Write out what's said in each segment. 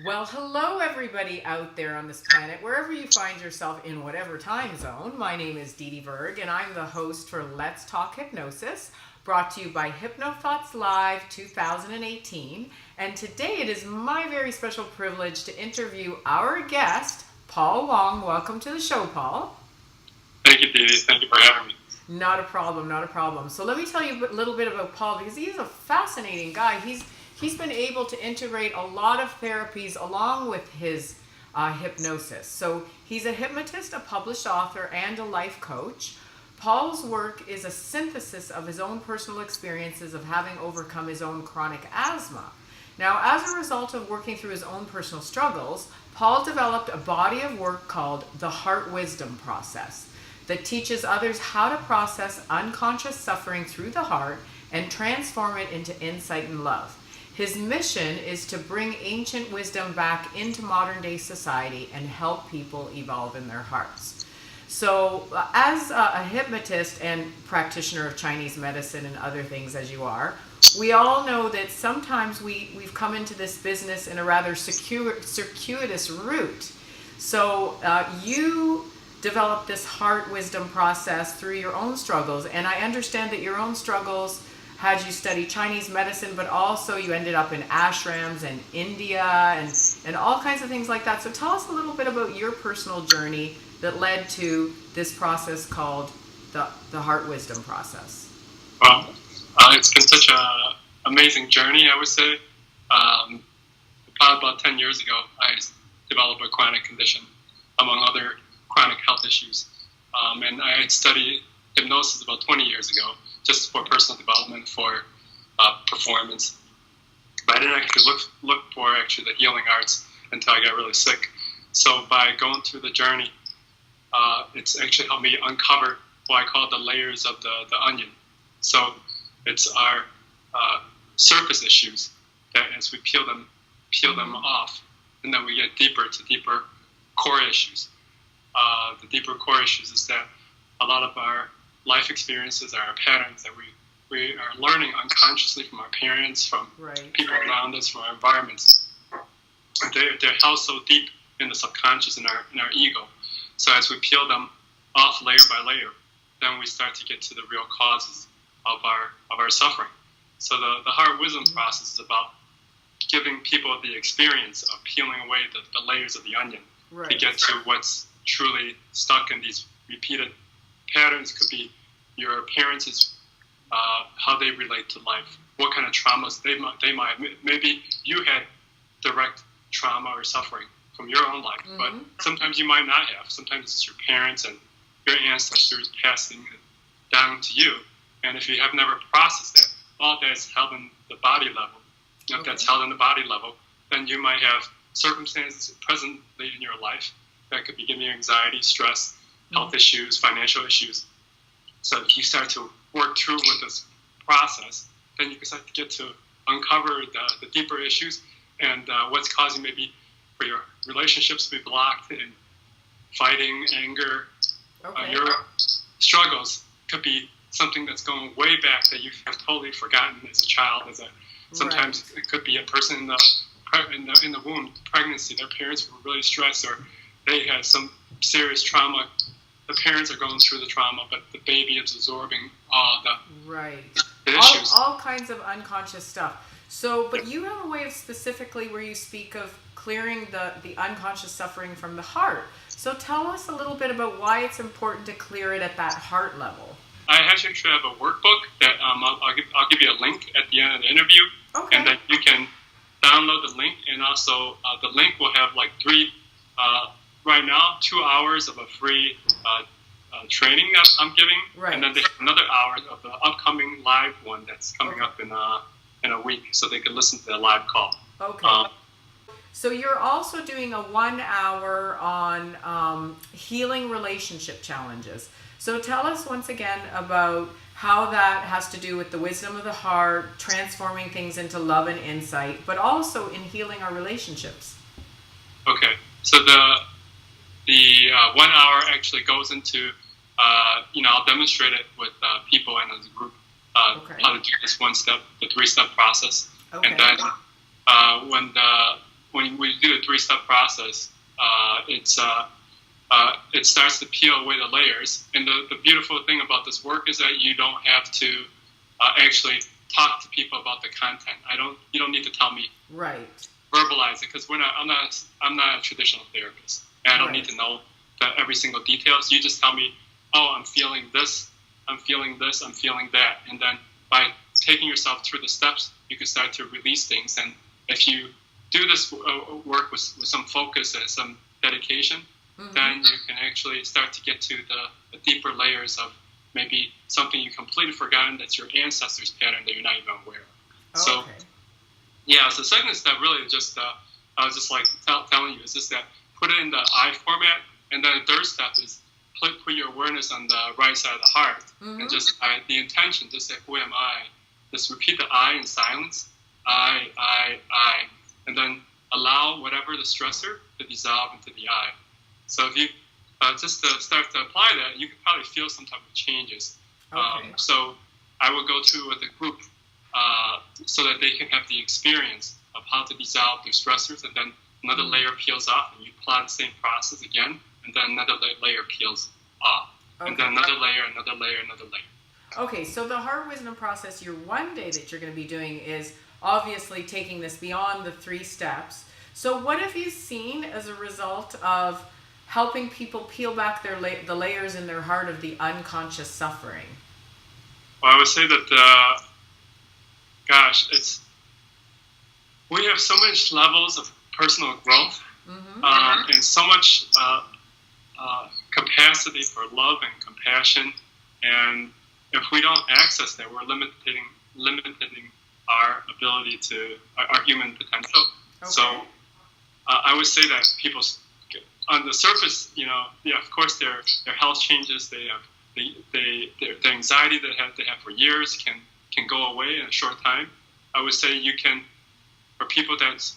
Well, hello, everybody out there on this planet, wherever you find yourself in whatever time zone. My name is Dee Dee Berg, and I'm the host for Let's Talk Hypnosis, brought to you by Hypnothoughts Live 2018. And today it is my very special privilege to interview our guest, Paul Wong. Welcome to the show, Paul. Thank you, Dee Dee. Thank you for having me. Not a problem, not a problem. So let me tell you a little bit about Paul because he's a fascinating guy. He's been able to integrate a lot of therapies along with his hypnosis. So he's a hypnotist, a published author, and a life coach. Paul's work is a synthesis of his own personal experiences of having overcome his own chronic asthma. Now, as a result of working through his own personal struggles, Paul developed a body of work called the Heart Wisdom Process that teaches others how to process unconscious suffering through the heart and transform it into insight and love. His mission is to bring ancient wisdom back into modern day society and help people evolve in their hearts. So, as a hypnotist and practitioner of Chinese medicine and other things as you are, we all know that sometimes we've come into this business in a rather circuitous route. So, you developed this heart wisdom process through your own struggles, and I understand that your own struggles had you study Chinese medicine, but also you ended up in ashrams and India and all kinds of things like that. So tell us a little bit about your personal journey that led to this process called the Heart Wisdom Process. Well, it's been such an amazing journey, I would say. Probably about 10 years ago, I developed a chronic condition, among other chronic health issues. And I had studied hypnosis about 20 years ago, just for personal development, for performance. But I didn't actually look for actually the healing arts until I got really sick. So by going through the journey, it's actually helped me uncover what I call the layers of the onion. So it's our surface issues that as we peel them off, and then we get deeper to deeper core issues. The deeper core issues is that a lot of our life experiences are our patterns that we are learning unconsciously from our parents, from people around us, from our environments. They're held so deep in the subconscious, in our ego. So as we peel them off layer by layer, then we start to get to the real causes of our suffering. So the heart wisdom process is about giving people the experience of peeling away the layers of the onion to get to what's truly stuck in these repeated patterns. Could be your parents' how they relate to life, what kind of traumas they might. Maybe you had direct trauma or suffering from your own life, but sometimes you might not have. Sometimes it's your parents and your ancestors passing it down to you. And if you have never processed that, all that is held in the body level. If that's held in the body level, then you might have circumstances presently in your life that could be giving you anxiety, stress, health issues, financial issues. So if you start to work through with this process, then you can start to get to uncover the deeper issues and what's causing maybe for your relationships to be blocked and fighting, anger. Your struggles could be something that's going way back that you have totally forgotten as a child. Sometimes it could be a person in the womb, pregnancy, their parents were really stressed, or they had some serious trauma. The parents are going through the trauma, but the baby is absorbing all the issues. All kinds of unconscious stuff. So, but you have a way of specifically where you speak of clearing the unconscious suffering from the heart. So tell us a little bit about why it's important to clear it at that heart level. I actually have a workbook that I'll give you a link at the end of the interview, and then you can download the link, and also the link will have like right now 2 hours of a free training that I'm giving, and then there's another hour of the upcoming live one that's coming up in a week, so they can listen to the live call. So you're also doing a 1 hour on healing relationship challenges. So tell us once again about how that has to do with the wisdom of the heart, transforming things into love and insight, but also in healing our relationships. Okay, so the 1 hour actually goes into, I'll demonstrate it with people and as a group, how to do this the 3-step process. And then when when we do the 3-step process, it starts to peel away the layers. And the beautiful thing about this work is that you don't have to actually talk to people about the content. You don't need to tell me. Right. Verbalize it, because I'm not a traditional therapist, and I don't need to know every single detail. So you just tell me, oh, I'm feeling this, I'm feeling this, I'm feeling that, and then by taking yourself through the steps, you can start to release things. And if you do this work with some focus and some dedication, then you can actually start to get to the deeper layers of maybe something you completely forgotten that's your ancestors' pattern that you're not even aware of. So, yeah, so the second step really is just, I was just like telling you, is just that put it in the I format, and then the third step is put your awareness on the right side of the heart, and just the intention, just say, who am I? Just repeat the I in silence, I, and then allow whatever the stressor to dissolve into the I. So if you just to start to apply that, you can probably feel some type of changes. So I will go through with a group so that they can have the experience of how to dissolve their stressors, and then another layer peels off, and you apply the same process again, and then another layer peels off, and then another layer, another layer, another layer. Okay, so the heart wisdom process, your one day that you're going to be doing is obviously taking this beyond the 3 steps. So what have you seen as a result of helping people peel back the layers in their heart of the unconscious suffering? Well, I would say that, we have so much levels of personal growth, and so much capacity for love and compassion, and if we don't access that, we're limiting our ability to our human potential. So I would say that people, on the surface, of course their health changes, they have the anxiety they have for years can go away in a short time. I would say you can, for people that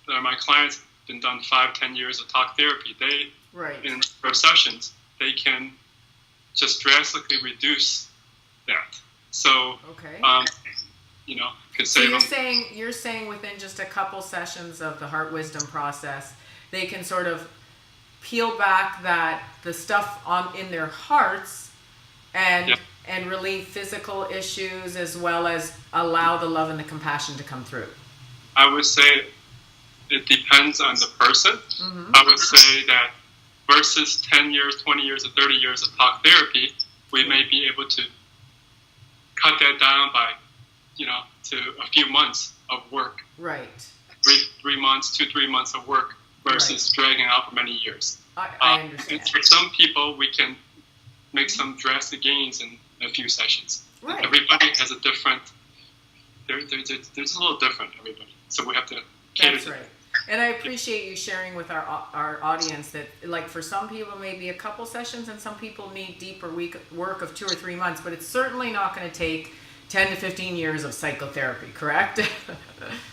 are my clients, been done 5-10 years of talk therapy, in their sessions, they can just drastically reduce that. So, could save them. You're saying within just a couple sessions of the heart wisdom process, they can sort of peel back the stuff in their hearts and relieve physical issues, as well as allow the love and the compassion to come through. I would say it depends on the person. I would say that versus 10 years, 20 years, or 30 years of talk therapy, we may be able to cut that down by, to a few months of work. Right. 3 months, 2-3 months of work versus dragging out for many years. I understand. And for some people, we can make some drastic gains in a few sessions. Right. Everybody has a different. There's a little different, everybody. So we have to cater to right. And I appreciate you sharing with our audience that, like, for some people maybe a couple sessions, and some people need deeper work of 2 or 3 months, but it's certainly not going to take 10 to 15 years of psychotherapy, correct?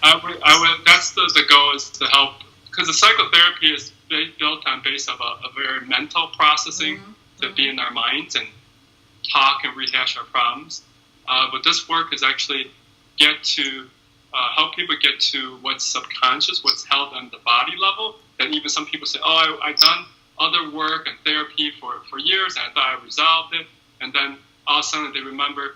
I would. That's the goal, is to help, because the psychotherapy is built on base of a very mental processing to be in our minds and talk and rehash our problems. But this work is actually help people get to what's subconscious, what's held on the body level. That even some people say, oh, I've done other work and therapy for years, and I thought I resolved it. And then all of a sudden they remember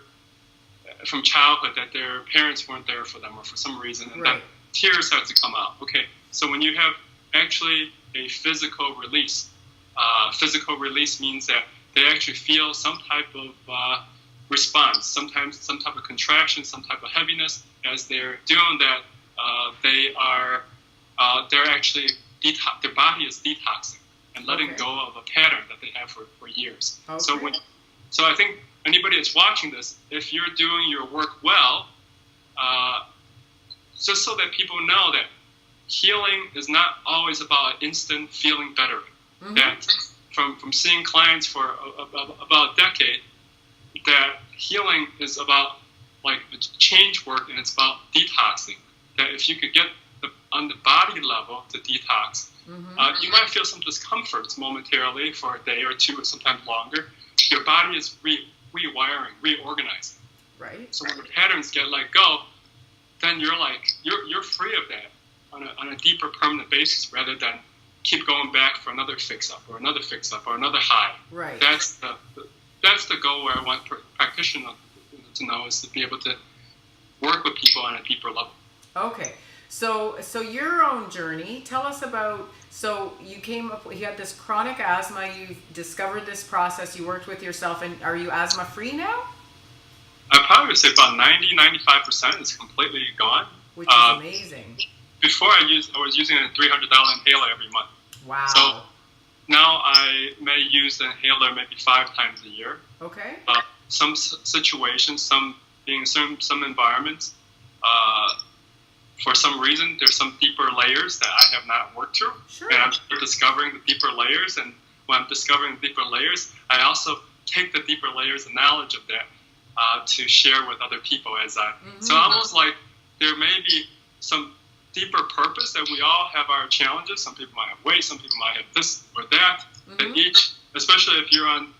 from childhood that their parents weren't there for them, or for some reason, and then tears start to come out. Okay, so when you have actually a physical release means that they actually feel some type of response, sometimes some type of contraction, some type of heaviness. As they're doing that, they're actually their body is detoxing and letting go of a pattern that they have for years. So I think anybody that's watching this, if you're doing your work well, just so that people know that healing is not always about instant feeling better. That from seeing clients for about a decade, that healing is about like change work, and it's about detoxing. That if you could get on the body level to detox, you might feel some discomforts momentarily for a day or two, or sometimes longer. Your body is rewiring, reorganizing. Right. So when the patterns get let go, then you're free of that on a deeper, permanent basis, rather than keep going back for another fix-up or another fix-up or another high. Right. That's the goal where I want practitioners to know, is to be able to work with people on a deeper level. Okay. So your own journey, tell us about, so you had this chronic asthma, you discovered this process, you worked with yourself, and are you asthma free now? I probably would say about 90-95% is completely gone. Which is amazing. Before I was using a $300 inhaler every month. Wow. So now I may use the inhaler maybe 5 times a year. Okay. Some situations, some environments, for some reason, there's some deeper layers that I have not worked through. Sure. And I'm discovering the deeper layers. And when I'm discovering the deeper layers, I also take the deeper layers and knowledge of that to share with other people. So almost like there may be some deeper purpose that we all have our challenges. Some people might have weight, some people might have this or that. And each, especially if you're on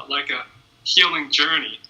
like a healing journey,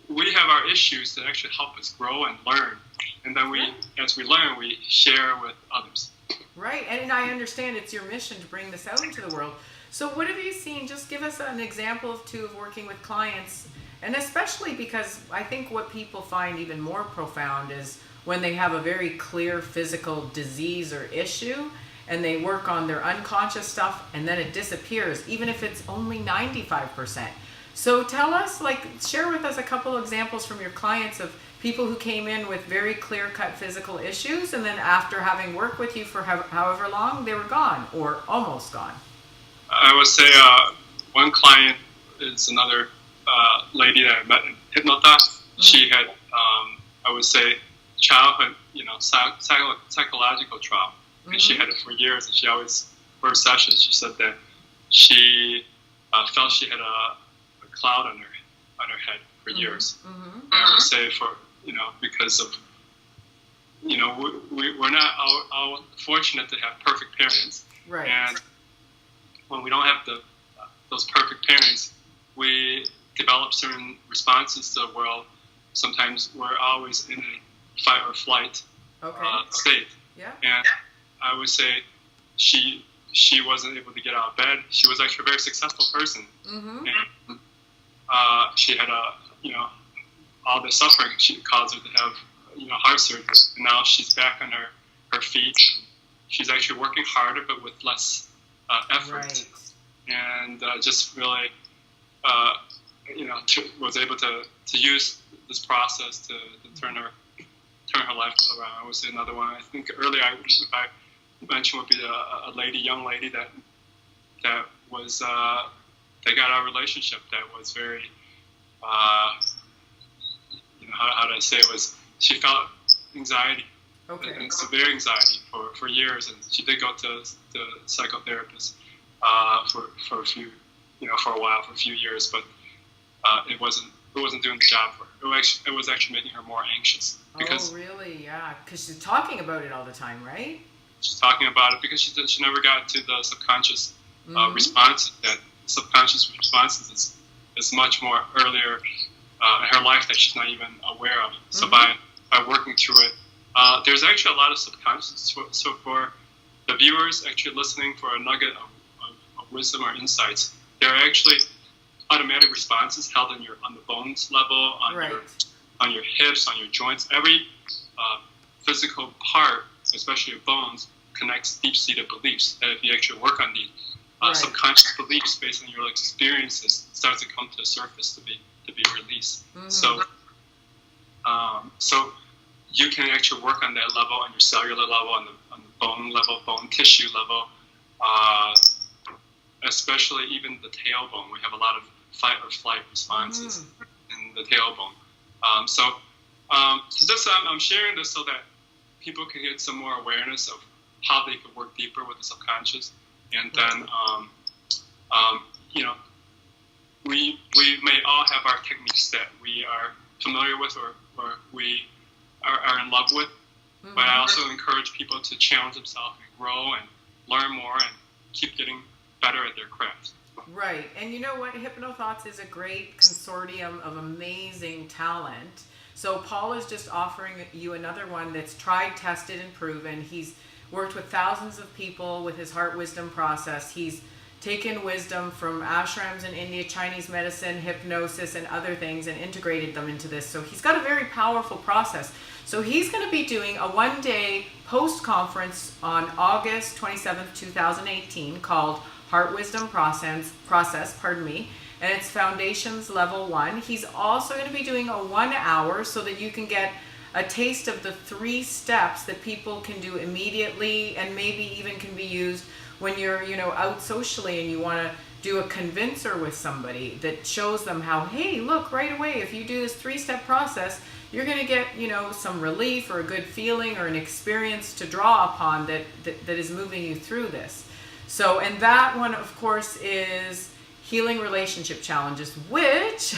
we have our issues that actually help us grow and learn. And then as we learn, we share with others. Right, and I understand it's your mission to bring this out into the world. So what have you seen? Just give us an example of 2 of working with clients, and especially because I think what people find even more profound is when they have a very clear physical disease or issue, and they work on their unconscious stuff, and then it disappears, even if it's only 95%. So tell us, share with us a couple examples from your clients of people who came in with very clear-cut physical issues, and then after having worked with you for however long, they were gone or almost gone. I would say one client is another lady that I met in Hypnothoughts. She had, I would say, childhood, psychological trauma, and she had it for years. And she always, for her sessions, she said that she felt she had a cloud on her head for years. And I would say because of, we're not all fortunate to have perfect parents. Right. And when we don't have those perfect parents, we develop certain responses to the world. Sometimes we're always in a fight or flight state. Yeah. And I would say she wasn't able to get out of bed. She was actually a very successful person. And she had all the suffering she caused her to have, heart surgery. And now she's back on her feet. She's actually working harder, but with less effort. Right. And just really, was able to use this process to turn her life around. I would say another one. I think earlier if I mentioned would be a young lady that was that got our relationship that was very. How do I say it was? She felt anxiety, and severe anxiety for years, and she did go to the psychotherapist for a few, for a while, for a few years, but it wasn't doing the job for her. It was actually making her more anxious. Because, really? Yeah, because she's talking about it all the time, right? She's talking about it because she never got to the subconscious response. That subconscious responses is much more earlier in her life that she's not even aware of. So by working through it, there's actually a lot of subconscious. So for the viewers actually listening for a nugget of wisdom or insights, there are actually automatic responses held on the bones level, on your hips, on your joints. Every physical part, especially your bones, connects deep-seated beliefs. That if you actually work on these subconscious beliefs based on your experiences, it starts to come to the surface to be released. So you can actually work on that level, on your cellular level, on the bone level, bone tissue level, especially even the tailbone. We have a lot of fight or flight responses in the tailbone. So this, I'm sharing this so that people can get some more awareness of how they can work deeper with the subconscious. And then, we may all have our techniques that we are familiar with or we are in love with. But I also encourage people to challenge themselves and grow and learn more and keep getting better at their craft. Right. And you know what? Hypnothoughts is a great consortium of amazing talent. So Paul is just offering you another one that's tried, tested, and proven. worked with thousands of people with his heart wisdom process. He's taken wisdom from ashrams in India, Chinese medicine, hypnosis, and other things and integrated them into this. So he's got a very powerful process. So he's going to be doing a one-day post-conference on August 27th, 2018 called Heart Wisdom Process, and it's Foundations Level 1. He's also going to be doing a 1 hour so that you can get a taste of the 3 steps that people can do immediately and maybe even can be used when you're, out socially and you want to do a convincer with somebody that shows them how, hey, look, right away, if you do this 3-step process, you're going to get, some relief or a good feeling or an experience to draw upon that is moving you through this. So, and that one, of course, is healing relationship challenges, which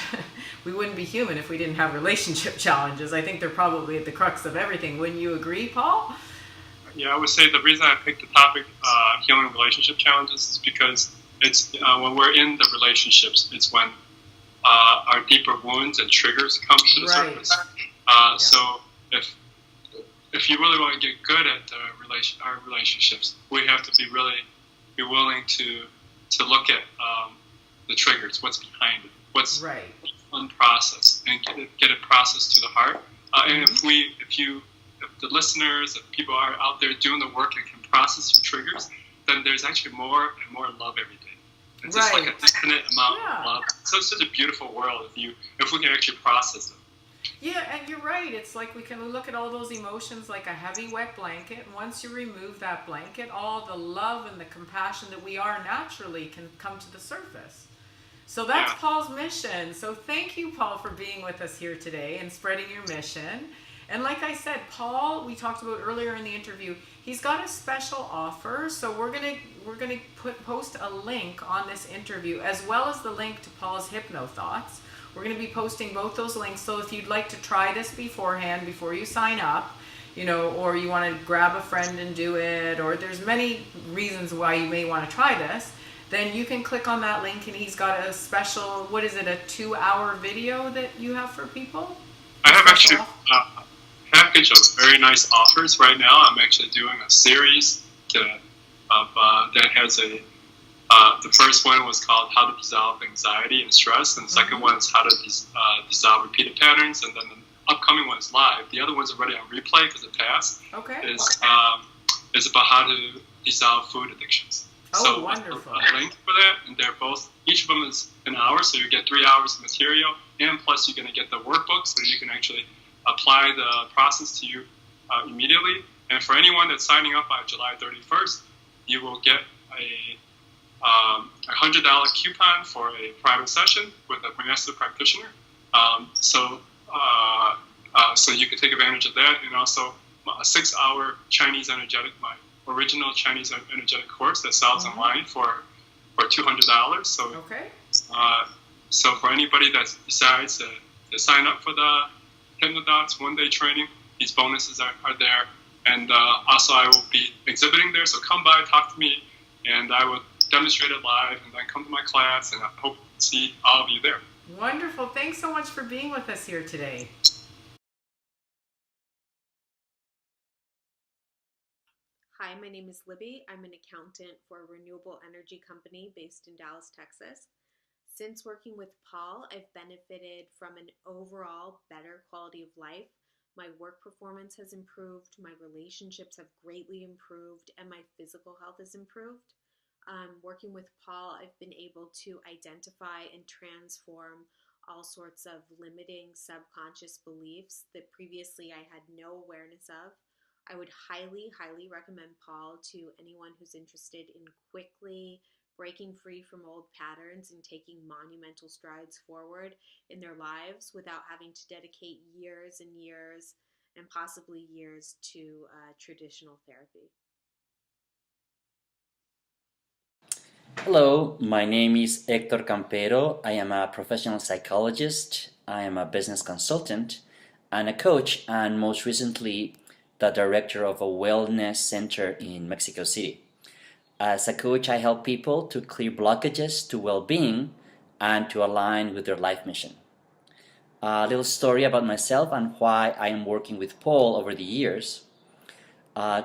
we wouldn't be human if we didn't have relationship challenges. I think they're probably at the crux of everything. Wouldn't you agree, Paul? Yeah, I would say the reason I picked the topic healing relationship challenges is because it's when we're in the relationships, it's when our deeper wounds and triggers come to the surface. So if you really want to get good at our relationships, we have to be willing to look at the triggers, what's behind it, what's unprocessed, and get it processed to the heart. And if the listeners, if people are out there doing the work and can process your triggers, then there's actually more and more love every day. It's just like an infinite amount of love. So it's such a beautiful world if we can actually process them. Yeah, and you're right. It's like we can look at all those emotions like a heavy, wet blanket. And once you remove that blanket, all the love and the compassion that we are naturally can come to the surface. So that's Paul's mission. So thank you, Paul, for being with us here today and spreading your mission. And like I said, Paul, we talked about earlier in the interview, he's got a special offer. So we're gonna post a link on this interview as well as the link to Paul's Hypnothoughts. We're going to be posting both those links. So if you'd like to try this beforehand, before you sign up, or you want to grab a friend and do it, or there's many reasons why you may want to try this, then you can click on that link and he's got a special, a 2-hour video that you have for people? I have actually a package of very nice offers right now. I'm actually doing a series that has the first one was called How to Dissolve Anxiety and Stress, and the second one is How to Dissolve Repeated Patterns, and then the upcoming one is live. The other one's already on replay because it passed. Okay. Is about how to dissolve food addictions. Oh, wonderful. A link for that, and they're both, each of them is an hour, so you get 3 hours of material, and plus you're going to get the workbook so you can actually apply the process to you immediately. And for anyone that's signing up by July 31st, you will get a $100 coupon for a private session with a master practitioner. So you can take advantage of that, and also a 6-hour Chinese energetic, my original Chinese energetic course that sells online for $200. So so for anybody that decides to sign up for the Hypnothoughts one-day training, these bonuses are there. And also I will be exhibiting there, so come by, talk to me, and I will demonstrate it live, and then come to my class, and I hope to see all of you there. Wonderful. Thanks so much for being with us here today. Hi, my name is Libby. I'm an accountant for a renewable energy company based in Dallas, Texas. Since working with Paul, I've benefited from an overall better quality of life. My work performance has improved, my relationships have greatly improved, and my physical health has improved. Working with Paul, I've been able to identify and transform all sorts of limiting subconscious beliefs that previously I had no awareness of. I would highly, highly recommend Paul to anyone who's interested in quickly breaking free from old patterns and taking monumental strides forward in their lives without having to dedicate years and years and possibly years to traditional therapy. Hello, my name is Hector Campero. I am a professional psychologist, I am a business consultant, and a coach, and most recently, the director of a wellness center in Mexico City. As a coach, I help people to clear blockages to well-being and to align with their life mission. A little story about myself and why I am working with Paul over the years.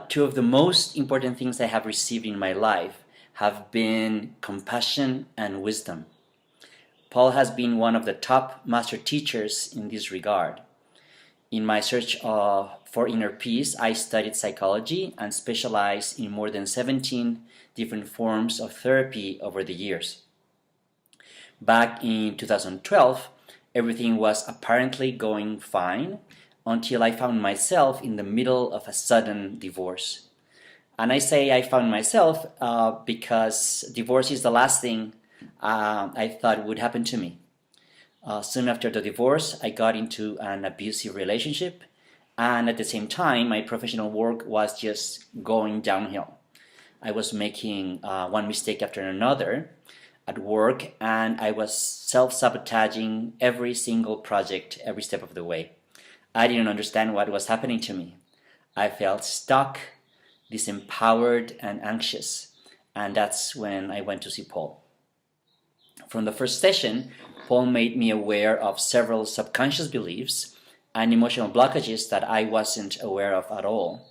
two of the most important things I have received in my life have been compassion and wisdom. Paul has been one of the top master teachers in this regard. In my search for inner peace, I studied psychology and specialized in more than 17 different forms of therapy over the years. Back in 2012, everything was apparently going fine until I found myself in the middle of a sudden divorce. And I say I found myself because divorce is the last thing I thought would happen to me. Soon after the divorce, I got into an abusive relationship, and at the same time, my professional work was just going downhill. I was making one mistake after another at work, and I was self-sabotaging every single project every step of the way. I didn't understand what was happening to me. I felt stuck, disempowered, and anxious, and that's when I went to see Paul. From the first session, Paul made me aware of several subconscious beliefs and emotional blockages that I wasn't aware of at all.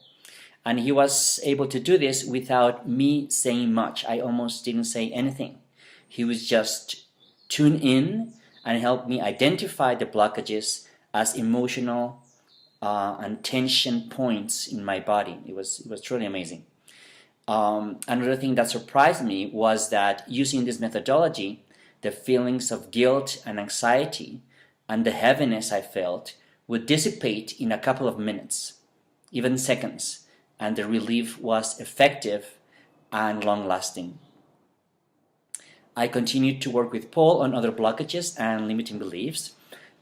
And he was able to do this without me saying much. I almost didn't say anything. He was just tune in and help me identify the blockages as emotional and tension points in my body. It was truly amazing. Another thing that surprised me was that using this methodology, the feelings of guilt and anxiety and the heaviness I felt would dissipate in a couple of minutes, even seconds, and the relief was effective and long-lasting. I continued to work with Paul on other blockages and limiting beliefs,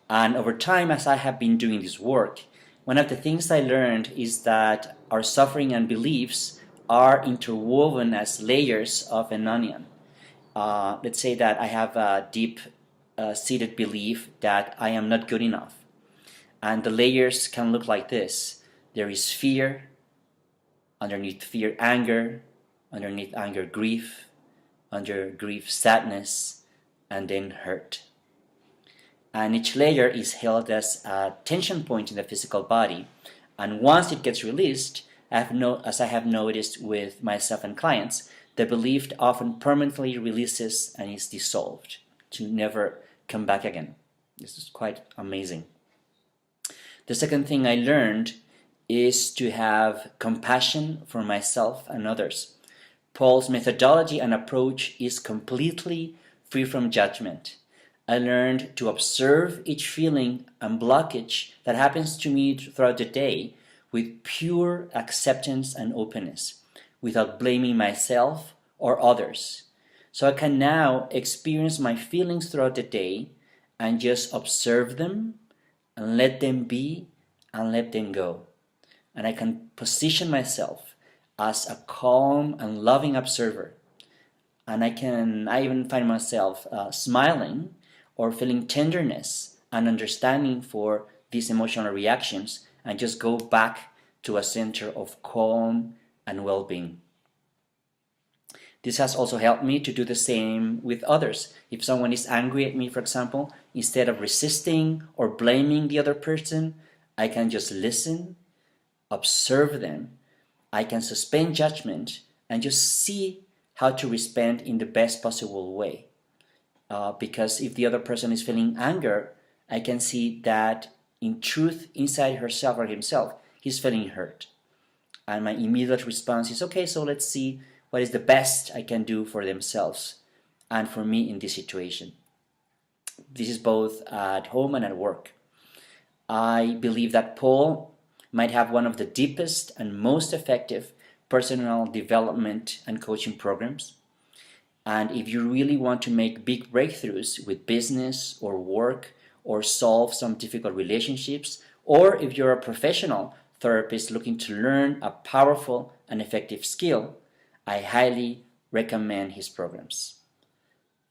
and over time, as I have been doing this work, one of the things I learned is that our suffering and beliefs are interwoven as layers of an onion. Let's say that I have a deep seated belief that I am not good enough. And the layers can look like this. There is fear, underneath fear, anger, underneath anger, grief, under grief, sadness, and then hurt. And each layer is held as a tension point in the physical body. And once it gets released, as I have noticed with myself and clients, the belief often permanently releases and is dissolved to never come back again. This is quite amazing. The second thing I learned is to have compassion for myself and others. Paul's methodology and approach is completely free from judgment. I learned to observe each feeling and blockage that happens to me throughout the day with pure acceptance and openness, without blaming myself or others. So I can now experience my feelings throughout the day and just observe them and let them be and let them go. And I can position myself as a calm and loving observer. And I even find myself smiling or feeling tenderness and understanding for these emotional reactions, and just go back to a center of calm and well-being. This has also helped me to do the same with others. If someone is angry at me, for example, instead of resisting or blaming the other person, I can just listen, observe them. I can suspend judgment and just see how to respond in the best possible way. Because if the other person is feeling anger, I can see that in truth, inside herself or himself, he's feeling hurt. And my immediate response is, okay, so let's see what is the best I can do for themselves and for me in this situation. This is both at home and at work. I believe that Paul might have one of the deepest and most effective personal development and coaching programs. And if you really want to make big breakthroughs with business or work or solve some difficult relationships, or if you're a professional therapist looking to learn a powerful and effective skill, I highly recommend his programs.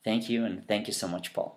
Thank you, and thank you so much, Paul.